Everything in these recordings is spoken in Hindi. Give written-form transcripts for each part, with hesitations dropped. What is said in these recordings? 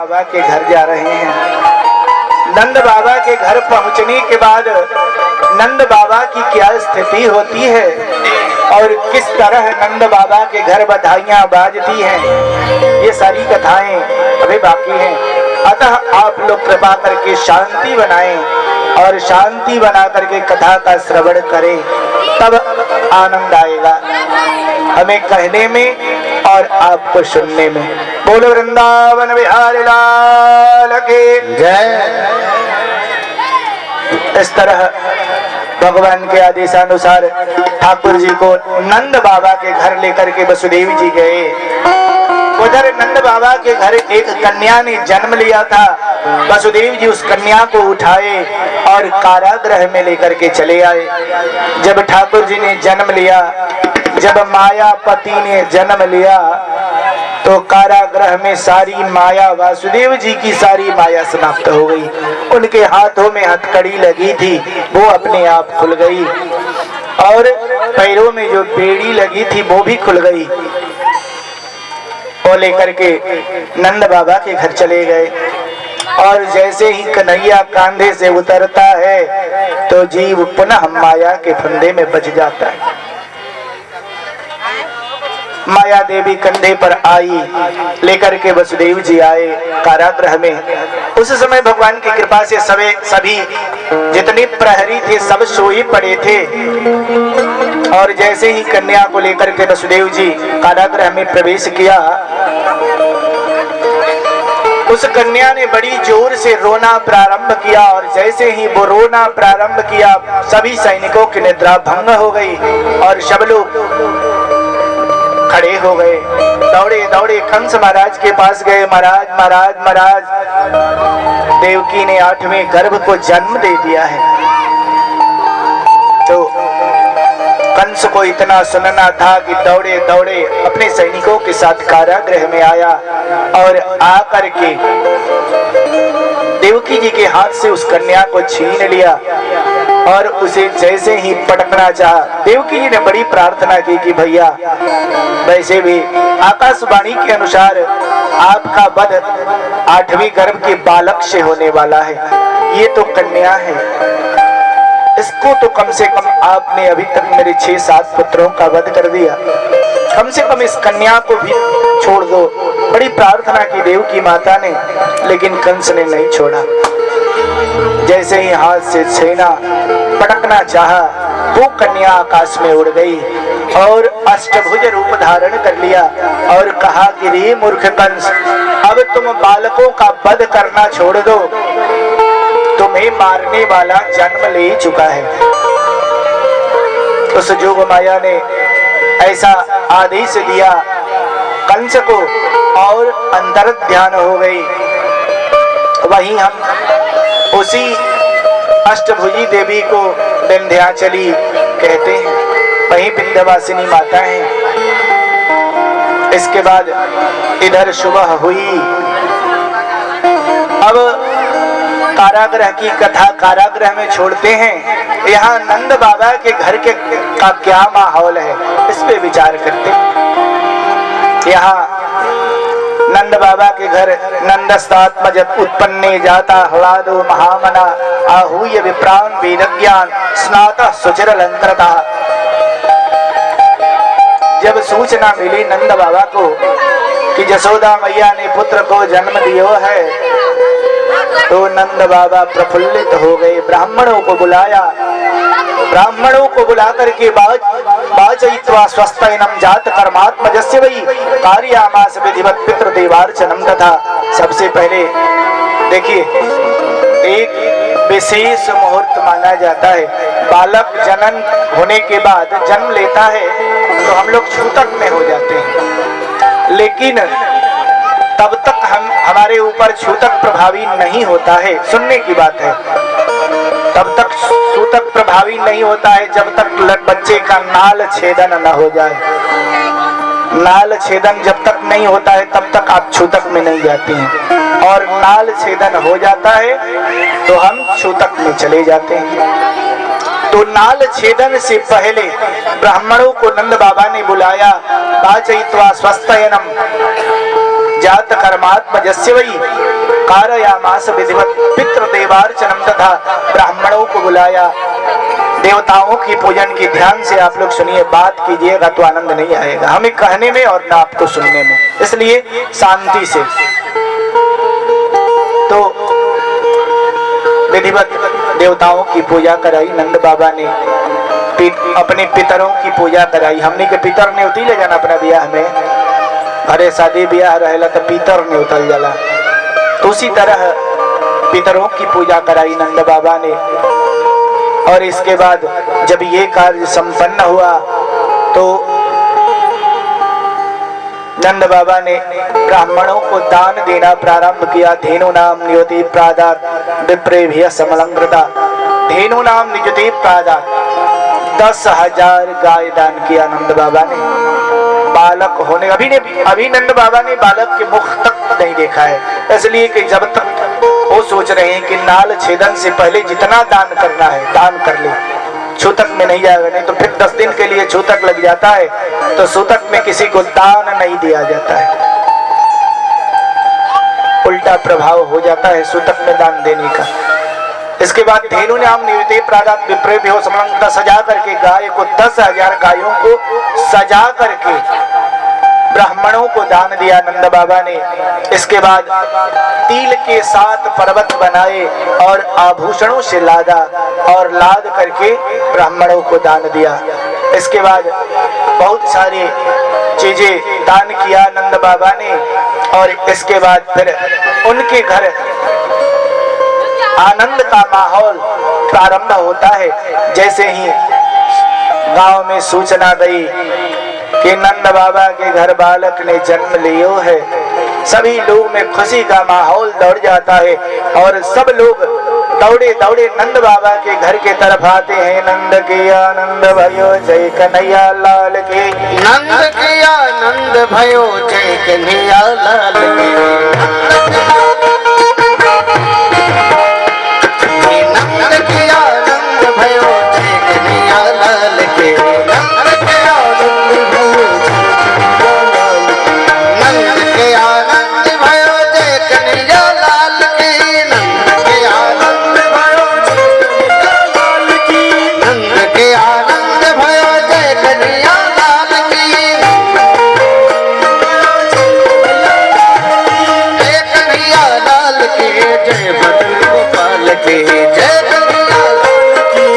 बाबा के घर जा रहे हैं। नंद बाबा के घर पहुंचने के बाद नंद बाबा की क्या स्थिति होती है और किस तरह नंद बाबा के घर बधाइयां बाजती हैं, ये सारी कथाएं अभी बाकी हैं। अतः आप लोग कृपा करके शांति बनाएं और शांति बना करके कथा का श्रवण करें, तब आनंद आएगा हमें कहने में और आपको सुनने में। बोलो वृंदावन बिहारी लाल की जय। इस तरह भगवान के आदेशानुसार ठाकुर जी को नंद बाबा के घर लेकर के वसुदेव जी गए। उधर नंद बाबा के घर एक कन्या ने जन्म लिया था। वसुदेव जी उस कन्या को उठाए और कारागृह में लेकर के चले आए। जब ठाकुर जी ने जन्म लिया, जब मायापति ने जन्म लिया, तो कारागृह में सारी माया, वासुदेव जी की सारी माया समाप्त हो गई। उनके हाथों में हथकड़ी लगी थी, वो अपने आप खुल गई, और पैरों में जो बेड़ी लगी थी वो भी खुल गई। वो लेकर के नंद बाबा के घर चले गए, और जैसे ही कन्हैया कांधे से उतरता है तो जीव पुनः माया के फंदे में बच जाता है। माया देवी कंधे पर आई, लेकर के वसुदेव जी आए कारागृह में। उस समय भगवान की कृपा से सभी जितने प्रहरी थे सब सोए पड़े थे, और जैसे ही कन्या को लेकर के वसुदेव जी कारागृह में प्रवेश किया, उस कन्या ने बड़ी जोर से रोना प्रारंभ किया, और जैसे ही वो रोना प्रारंभ किया सभी सैनिकों की निद्रा भंग हो गई और सब लोग खड़े हो गए। दौड़े दौड़े कंस महाराज के पास गए। महाराज महाराज महाराज, देवकी ने 8वें गर्भ को जन्म दे दिया है। तो कंस को इतना सुनना था कि दौड़े दौड़े अपने सैनिकों के साथ कारागृह में आया, और आकर के देवकी जी के हाथ से उस कन्या को छीन लिया और उसे जैसे ही पटकना चाहा। देवकी जी ने बड़ी प्रार्थना की कि भैया, वैसे भी आकाशवाणी के अनुसार आपका वध 8वीं गर्भ के बालक से होने वाला है, ये तो कन्या है, इसको तो कम से कम आपने अभी तक मेरे 6-7 पुत्रों का वध कर दिया, कम से कम इस कन्या को भी छोड़ दो। बड़ी प्रार्थना की देवकी माता ने, लेकिन कंस ने नहीं छोड़ा। जैसे ही हाथ से छेना पटकना चाहा, वो कन्या आकाश में उड़ गई और अष्टभुज रूप धारण कर लिया और कहा कि रे मूर्ख कंस, अब तुम बालकों का वध करना छोड़ दो, तुम्हें मारने वाला जन्म ले चुका है। उस जोग माया ने ऐसा आदेश दिया कंस को, और अंतर ध्यान हो गई। वहीं हम उसी अष्टभुजी देवी को विंध्याचली कहते हैं, वहीं विंध्यवासिनी माता है। इसके बाद इधर सुबह हुई। अब कारागृह की कथा कारागृह में छोड़ते हैं, यहाँ नंद बाबा के घर के का क्या माहौल है इस पे विचार करते हैं। यहाँ नंद बाबा के घर नंदस्तात्मज उत्पन्ने जाता ह्लादो महामना आहूय विप्रान वेदज्ञान स्नातः सुचिरलंकृतः। जब सूचना मिली नंद बाबा को कि जसोदा मैया ने पुत्र को जन्म दियो है, तो नंद बाबा प्रफुल्लित हो गए। ब्राह्मणों को बुलाया, ब्राह्मणों को बुला करके वाचयित्वा स्वस्तैनम जात कर्मात्मजस्य वै कार्यामास विधिवत पितृदेवार्चनम तथा। सबसे पहले देखिए, एक विशेष मुहूर्त माना जाता है। बालक जनन होने के बाद जन्म लेता है तो हम लोग छूतक में हो जाते हैं, लेकिन तब तक हमारे ऊपर छूतक प्रभावी नहीं होता है। सुनने की बात है, तब तक छूतक प्रभावी नहीं होता है जब तक बच्चे का नाल छेदन न हो जाए। नाल छेदन जब तक नहीं होता है तब तक आप छूतक में नहीं जाते हैं, और नाल छेदन हो जाता है तो हम छूतक में चले जाते हैं। तो नाल छेदन से पहले ब्राह्मणों को नंद बाबा ने बुलाया। वाचयित्वा स्वस्तयनम जात कर्मात्मजस्य वै कारयामास विधिवत पितृदेवार्चनम तथा ब्राह्मणों को बुलाया। देवताओं की पूजन की ध्यान से आप लोग सुनिए, बात कीजिएगा तो आनंद नहीं आएगा, हमें कहने में और ना आपको सुनने में, इसलिए शांति से। तो विधिवत देवताओं की पूजा कराई नंद बाबा ने, अपने पितरों की पूजा कराई। हमने के पितर ने उतरी ले जाना अपना ब्याह में, अरे शादी ब्याह रहेला तो पितर ने उतर जाला, तो उसी तरह पितरों की पूजा कराई नंद बाबा ने। और इसके बाद जब ये कार्य संपन्न हुआ तो नंद बाबा ने ब्राह्मणों को दान देना प्रारंभ किया। धेनु नाम नियुति प्रादात विप्रेभ्य समलंकृता, धेनु नाम नियुति प्रादात 10,000 गाय दान किया नंद बाबा ने। बालक होने अभी नंद बाबा ने बालक के मुख तक नहीं देखा है, इसलिए कि जब तक वो सोच रहे हैं कि नाल छेदन से पहले जितना दान करना है दान कर ले, छूतक में नहीं जाएगा, नहीं तो फिर 10 दिन के लिए छूतक लग जाता है, तो सूतक में किसी को दान नहीं दिया जाता है, उल्टा प्रभाव हो जाता है सूतक में दान देने का। इसके बाद धेनु नाम नियुते प्रादात विप्रेभ्यो समलंकृता, सजा करके गाय को 10,000 गायों को सजा करके ब्राह्मणों को दान दिया नंद बाबा ने। इसके बाद तिल के 7 पर्वत बनाए और आभूषणों से लादा और लाद करके ब्राह्मणों को दान दिया। इसके बाद बहुत सारी चीजें दान किया नंद बाबा ने। और इसके बाद फिर उनके घर आनंद का माहौल प्रारंभ होता है। जैसे ही गांव में सूचना गई कि नंद बाबा के घर बालक ने जन्म लियो है, सभी लोग में खुशी का माहौल दौड़ जाता है और सब लोग दौड़े दौड़े नंद बाबा के घर के तरफ आते हैं। नंद के आनंद भयो जय कन्हैया लाल के, नंद के आनंद भयो जय कन्हैया लाल के, नंद के आनंद भयो जय कन्हैया लाल के, नंद के आनंद भयो जय कन्हैया लाल की, नंद के आनंद भयो जय कन्हैया लाल की, नंद के आनंद भयो जय कन्हैया लाल की, जय कन्हैया लाल की, जय भद्र गोपाल की, जय कन्हैया लाल की,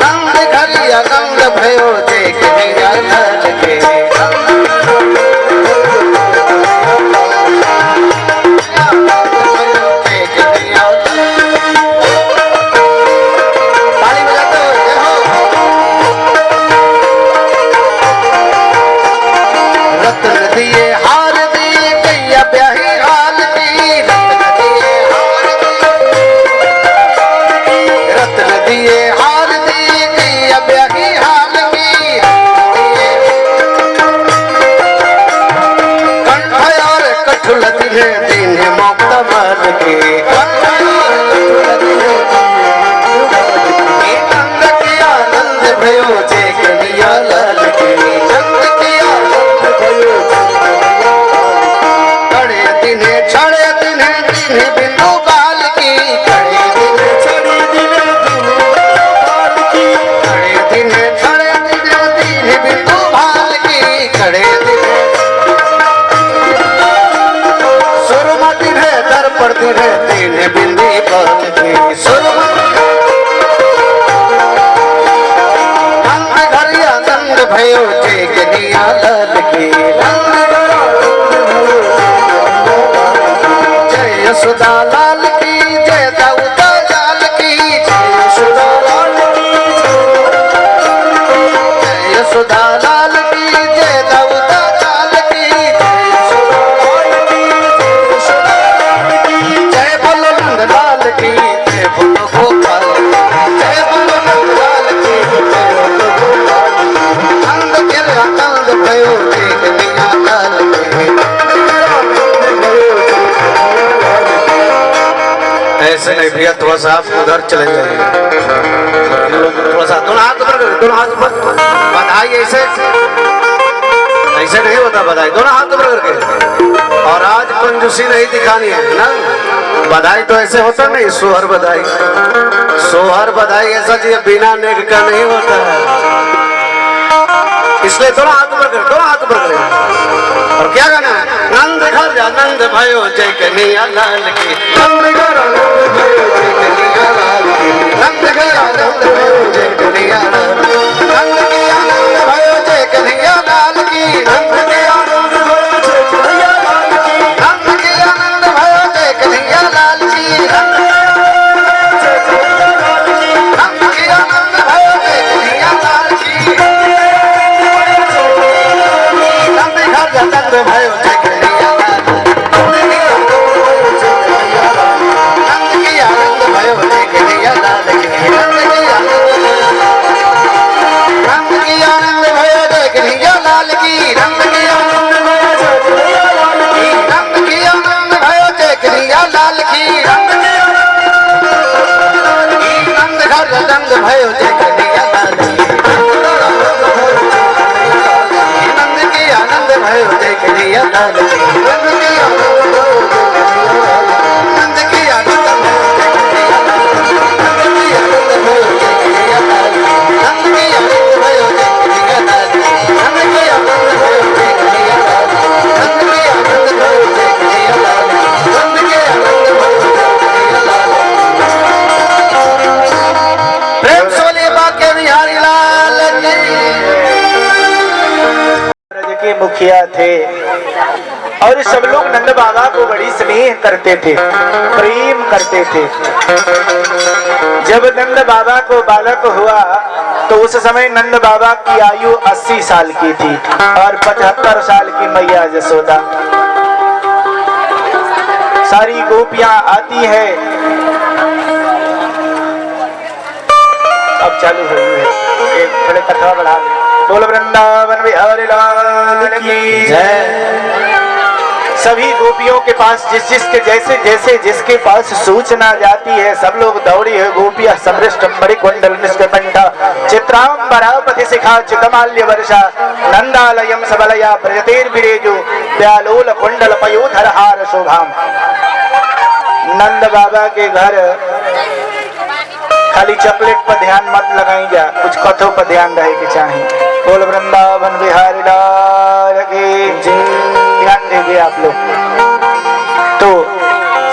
नंद घरी आनंद भयो जय कन्हैया लाल के, भयो जय कन्हैया लाल की, जय यशोदा लाल की, जय दाऊदा लाल की, जय यशोदा लाल की, जय यशोदा लाल की, जय दाऊदा लाल की, जय यशोदा लाल की, जय यशोदा लाल की, जय बोलो नंद लाल की, जय बोलो गोपाल, जय बोलो नंद लाल की, जय बोलो गोपाल, नंद के आनंद भयो जय कन्हैया लाल के। ऐसे नहीं भैया, थोड़ा सा आप उधर चले जाइए, थोड़ा सा दोनों हाथ ऊपर, दोनों हाथ ऊपर, बधाई ऐसे ऐसे नहीं होता बधाई, दोनों हाथ ऊपर करके। और आज कंजूसी नहीं दिखानी है ना, बधाई तो ऐसे होता नहीं, सोहर बधाई। सोहर बधाई ऐसा चीज बिना नेक का नहीं होता है, इसलिए दोनों हाथ ऊपर कर, दोनों हाथ ऊपर करें। और क्या गाना है? नंद घर आनंद भयो जय कन्हैया लाल की, नंद घर आनंद भयो जय कन्हैया लाल की, नंद घर आनंद भयो जय कन्हैया लाल की, नंद के आनंद भयो जय कन्हैया लाल की, नंद के आनंद भयो जय कन्हैया लाल की, नंद के आनंद भयो जय कन्हैया लाल की, नंद के आनंद भयो जय कन्हैया लाल की, नंद घर आनंद भयो जय कन्हैया लाल की, नंद के आनंद भयो जय कन्हैया लाल की, नंद के आनंद भयो जय कन्हैया लाल की, नंद के आनंद भयो जय कन्हैया लाल की, नंद के आनंद भयो जय कन्हैया लाल की, नंद घर आनंद भयो जय कन्हैया लाल की, नंद के आनंद भयो जय कन्हैया लाल की, नंद के आनंद भयो जय कन्हैया लाल की, नंद के आनंद भयो जय कन्हैया लाल की, नंद के आनंद भयो जय कन्हैया लाल की, नंद के आनंद भयो जय कन्हैया लाल की, नंद के आनंद भयो जय कन्हैया लाल की, नंद के आनंद भयो जय कन्हैया लाल की। प्रेम से बोलिए बांके बिहारी लाल की। ब्रज के मुखिया थे और सब लोग नंद बाबा को बड़ी स्नेह करते थे, प्रेम करते थे। जब नंद बाबा को बालक हुआ तो उस समय नंद बाबा की आयु 80 साल की थी और 75 साल की मैया यशोदा। सारी गोपियां आती है, अब चालू हुई है, एक थोड़े कथा बढ़ा दे। बोल वृंदावन बिहारी लाल की जय। सभी गोपियों के पास जिसके जैसे जैसे जिसके पास सूचना जाती है सब लोग दौड़ी है। गोपिया समृष्ट मणिकुंडल निष्कंठा चित्रांबरापति शिखा चितमाल्य वर्षा नंदालयम सबलया प्रजतेर्विरेजु प्यालोल कुंडल पयोधर हार शोभाम। नंद बाबा के घर खाली चॉकलेट पर ध्यान मत लगाई जा, कुछ कथों पर ध्यान रहे के चाहिए। बोल वृंदावन बिहारी लाल की ध्यान देंगे आप लोग। तो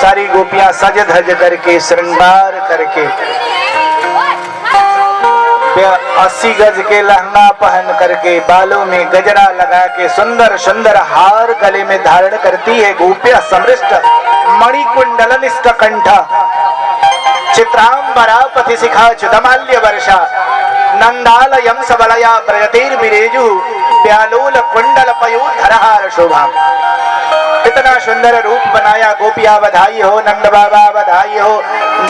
सारी गोपियां सज धज करके श्रृंगार करके 80 गज के लहंगा पहन करके बालों में गजरा लगा के सुंदर सुंदर हार गले में धारण करती है। गोपिया समृष्ट मणिकुंडल निष्कंठा चित्रांबरापति शिखा च्युतमाल्य वर्षा नंदालयम सबलया प्रजतेर्विरेजु प्यालोल कुंडल पयोधरहार शोभा। इतना सुंदर रूप बनाया। गोपिया बधाई हो, नंद बाबा बधाई हो,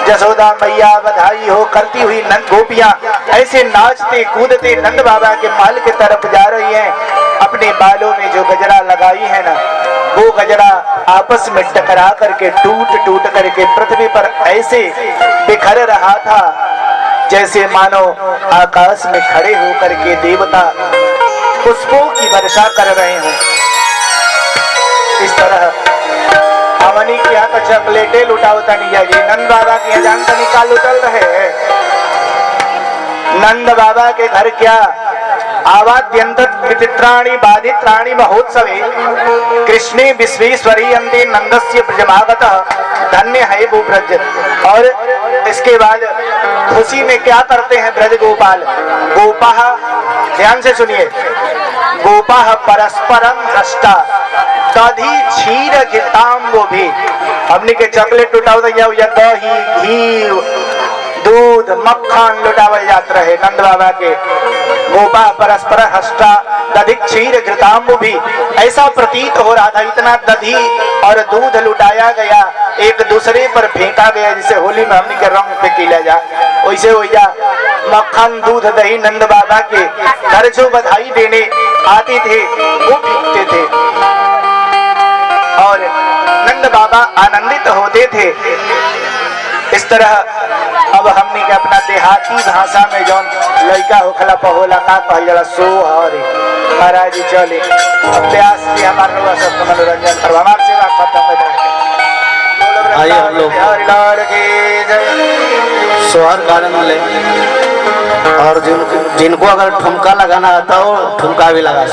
यशोदा मैया बधाई हो करती हुई नंद गोपियां ऐसे नाचते कूदते नंद बाबा के महल की तरफ जा रही हैं। अपने बालों में जो गजरा लगाई है ना, वो गजरा आपस में टकरा करके टूट टूट करके पृथ्वी पर ऐसे बिखर रहा था जैसे मानो आकाश में खड़े होकर के देवता पुष्पों की वर्षा कर रहे हो। इस तरह अमनी क्या तो चॉकलेटे लुटावता नहीं जाइए। नंद बाबा के जान तनी का लुटल रहे। नंद बाबा के घर क्या आवाद्यंत विचित्राणि बाधित्राणि महोत्सवे कृष्णे विश्वेश्वरी अंते नंदस्य ब्रजमागतः धन्य है वो ब्रज। और इसके बाद खुशी में क्या करते हैं ब्रज गोपाल। गोपाह, ध्यान से सुनिए, गोपाह परस्परम हृष्टा दधी क्षीर घृताम्बो भी। हमने के चॉकलेट लुटावल या दही घी दूध मक्खन लुटावल जात रहे नंद बाबा के। गोपा परस्पर हष्टा दधी क्षीर घृताम्बो भी। ऐसा प्रतीत हो रहा था इतना दधी और दूध लुटाया गया, एक दूसरे पर फेंका गया जैसे होली में हमने के रंग पे किया जा। वैसे हो जा मक्खन दूध दही नंद बाबा के घर जो बधाई देने आते थे वो फेंकते थे और नंद बाबा आनंदित होते थे। इस तरह अब हमने के अपना देहाती भाषा में जौन लड़का होखला पहोला का कहल जाला सोहरी। महाराज जी चले अभ्यास की हमारे लोग सबका मनोरंजन करवा हमारे सेवा खत्म हो जाए। आइए हम लोग हरिलाल की जय। सोहर गाने में ले और जिनको अगर ठुमका लगाना आता हो ठुमका भी लगा सकते।